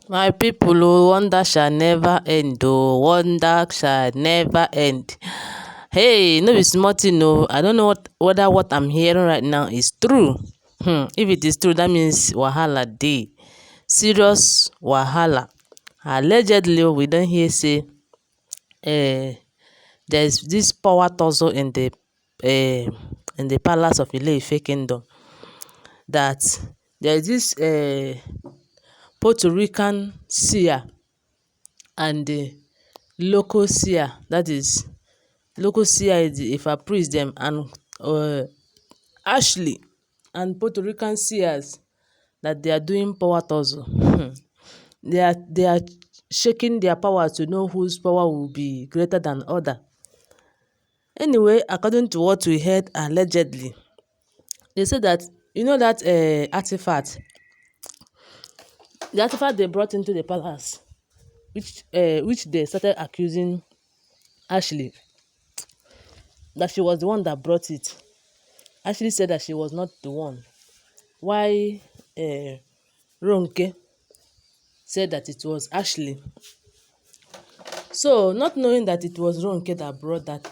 My people, oh, wonder shall never end, oh, wonder shall never end. Hey, no be small thing, oh. I don't know whether what I'm hearing right now is true. If it is true, that means wahala dey. Serious wahala. Allegedly, we don hear say there's this power tussle in the palace of ILE IFE kingdom, that there's this Puerto Rican seer and the local seer, that is local seer is the Ife priest dem, and Ashley and Puerto Rican seers, that they are doing power tussle. They are shaking their power to know whose power will be greater than other. Anyway, according to what we heard allegedly, they say that that artifact, the artifact they brought into the palace, which they started accusing Ashley that she was the one that brought it. Ashley said that she was not the one. Why Ronke said that it was Ashley. So, not knowing that it was Ronke that brought that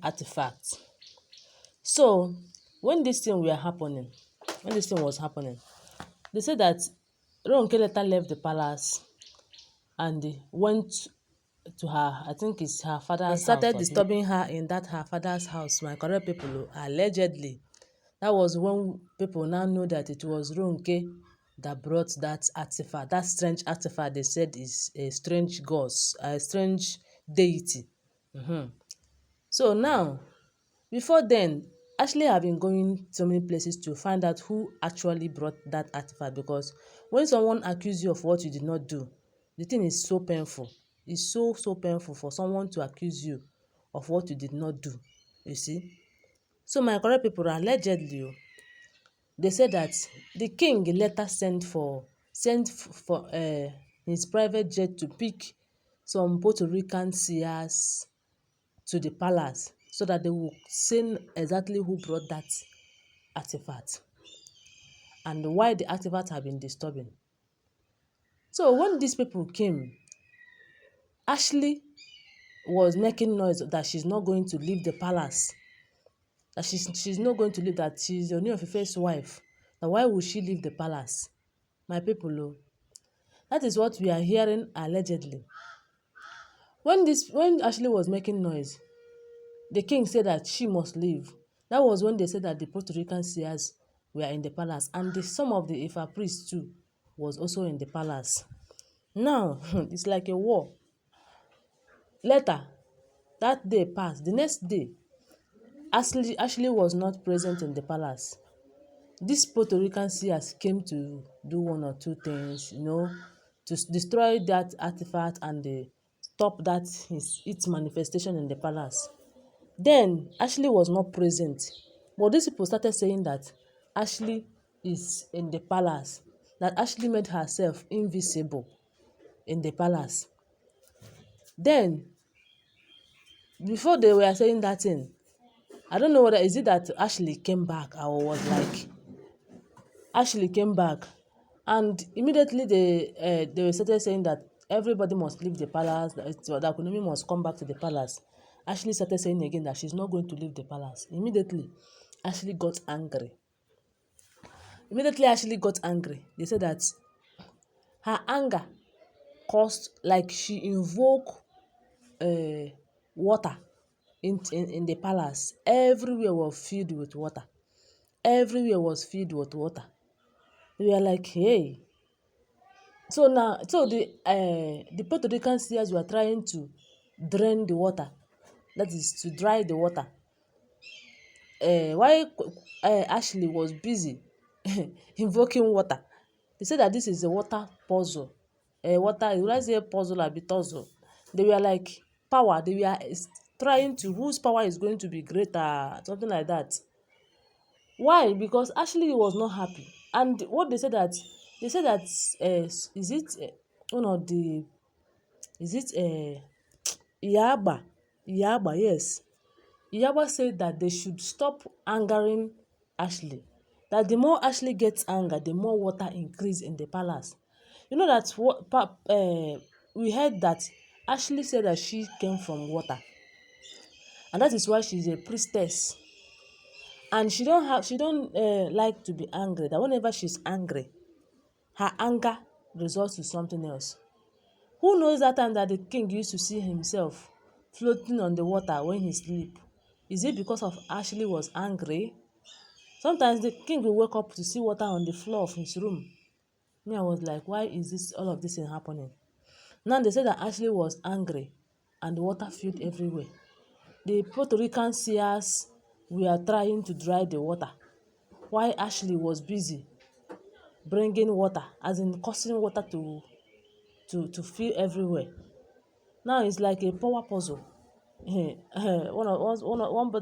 artifact. So, when this thing was happening, they said that Ronke later left the palace and went to her, I think it's her father's house, and started disturbing her in that her father's house. My correct people, allegedly. That was when people now know that it was Ronke that brought that artifact, that strange artifact they said is a strange ghost, a strange deity. So now, before then, Ashley have been going so many places to find out who actually brought that artifact, because when someone accuses you of what you did not do, the thing is so painful. It's so painful for someone to accuse you of what you did not do, you see. So my correct people, allegedly, they said that the king later sent for his private jet to pick some Puerto Rican seers to the palace so that they will say exactly who brought that artifact and why the artifact have been disturbing. So when these people came, Ashley was making noise that she's not going to leave the palace, that she's not going to leave, that she's the Ooni of Ife's wife. Now why would she leave the palace? My people, oh, that is what we are hearing allegedly. When Ashley was making noise, the king said that she must leave. That was when they said that the Puerto Rican seers were in the palace, and some of the Ife priests too was also in the palace. Now, it's like a war. Later, that day passed. The next day, Ashley was not present in the palace. These Puerto Rican seers came to do one or two things, to destroy that artifact and stop its manifestation in the palace. Then Ashley was not present, but these people started saying that Ashley is in the palace, that Ashley made herself invisible in the palace. Then, before they were saying that thing, I don't know whether is it that Ashley came back or was like Ashley came back, and immediately they started saying that everybody must leave the palace, that Queen must come back to the palace. Ashley started saying again that she's not going to leave the palace. Immediately, Ashley got angry. They said that her anger caused, like, she invoked water in the palace. Everywhere was filled with water. They were like, hey. So now, the Puerto Rican seers were trying to drain the water, that is to dry the water. While Ashley was busy invoking water, they said that this is a water puzzle. Would I say puzzle or be tussle? They were like power. They were trying to whose power is going to be greater, something like that. Why? Because Ashley was not happy, and what they said that is it one of the is it Agba? Yes. Agba said that they should stop angering Ashley. that the more Ashley gets anger, the more water increase in the palace. You know that we heard that Ashley said that she came from water, and that is why she's a priestess. And she don't like to be angry. That whenever she's angry, her anger results to something else. Who knows that time that the king used to see himself floating on the water when he sleep? Is it because of Ashley was angry? Sometimes the king will wake up to see water on the floor of his room. Me, I was like, why is this all of this thing happening? Now they say that Ashley was angry and the water filled everywhere. The Puerto Rican Seers were trying to dry the water, while Ashley was busy bringing water, as in causing water to fill everywhere. Now it's like a power puzzle.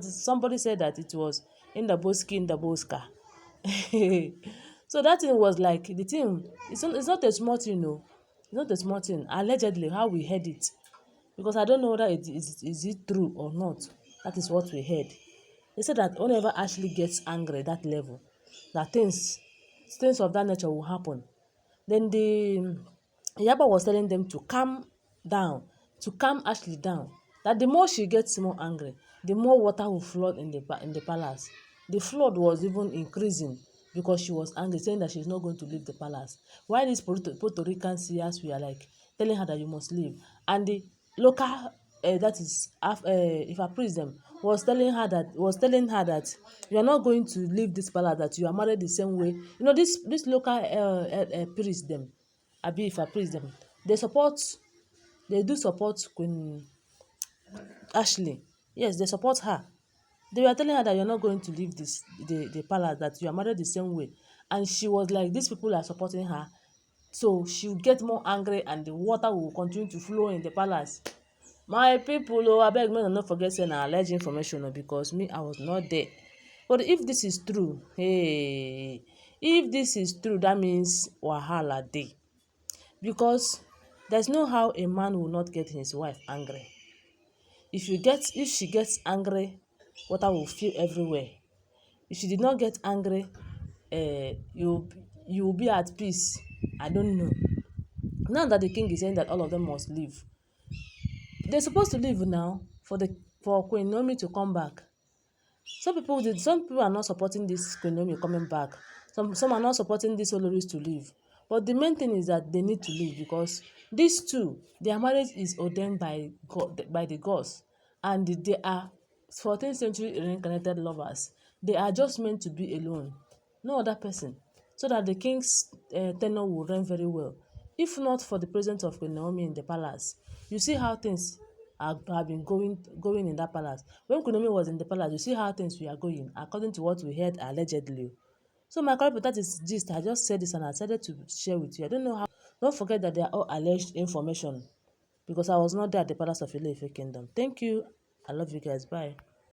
Somebody said that it was in the boski, in the boska. So that thing was like the thing. It's not a small thing, no. It's not a small thing. Allegedly, how we heard it, because I don't know whether is it true or not. That is what we heard. They said that whenever Ashley gets angry at that level, that things of that nature will happen. Then the Yaba was telling them to calm down, to calm Ashley down. That the more she gets more angry, the more water will flood in the palace. The flood was even increasing because she was angry, saying that she's not going to leave the palace. Why these Puerto Rican seers were like telling her that you must leave, and the local that is Ife priest them was telling her that you are not going to leave this palace, that you are married the same way. You know, this local priest them, abi Ife priest them, they do support Queen Ashley. Yes, they support her. They were telling her that you're not going to leave the palace, that you are married the same way. And she was like, these people are supporting her. So she'll get more angry and the water will continue to flow in the palace. My people, oh, I beg, may not forget saying alleged information, because me, I was not there. But if this is true, hey, if this is true, that means wahala dey. Because there's no how a man will not get his wife angry. If she gets angry, water will fill everywhere. If she did not get angry, you will be at peace. I don't know. Now that the king is saying that all of them must leave, they're supposed to leave now for Queen Naomi to come back. Some people are not supporting this Queen Naomi coming back. Some are not supporting these Olories to leave. But the main thing is that they need to leave, because these two, their marriage is ordained by God, by the gods, and they are 14th century reincarnated lovers. They are just meant to be alone, no other person, so that the king's tenure will run very well. If not for the presence of Queen Naomi in the palace, you see how things have been going in that palace. When Queen Naomi was in the palace, you see how things were going, according to what we heard allegedly. So my correct, that is gist. I just said this and I decided to share with you. I don't know how. Don't forget that they are all alleged information, because I was not there at the palace of ILE Ife Kingdom. Thank you. I love you guys. Bye.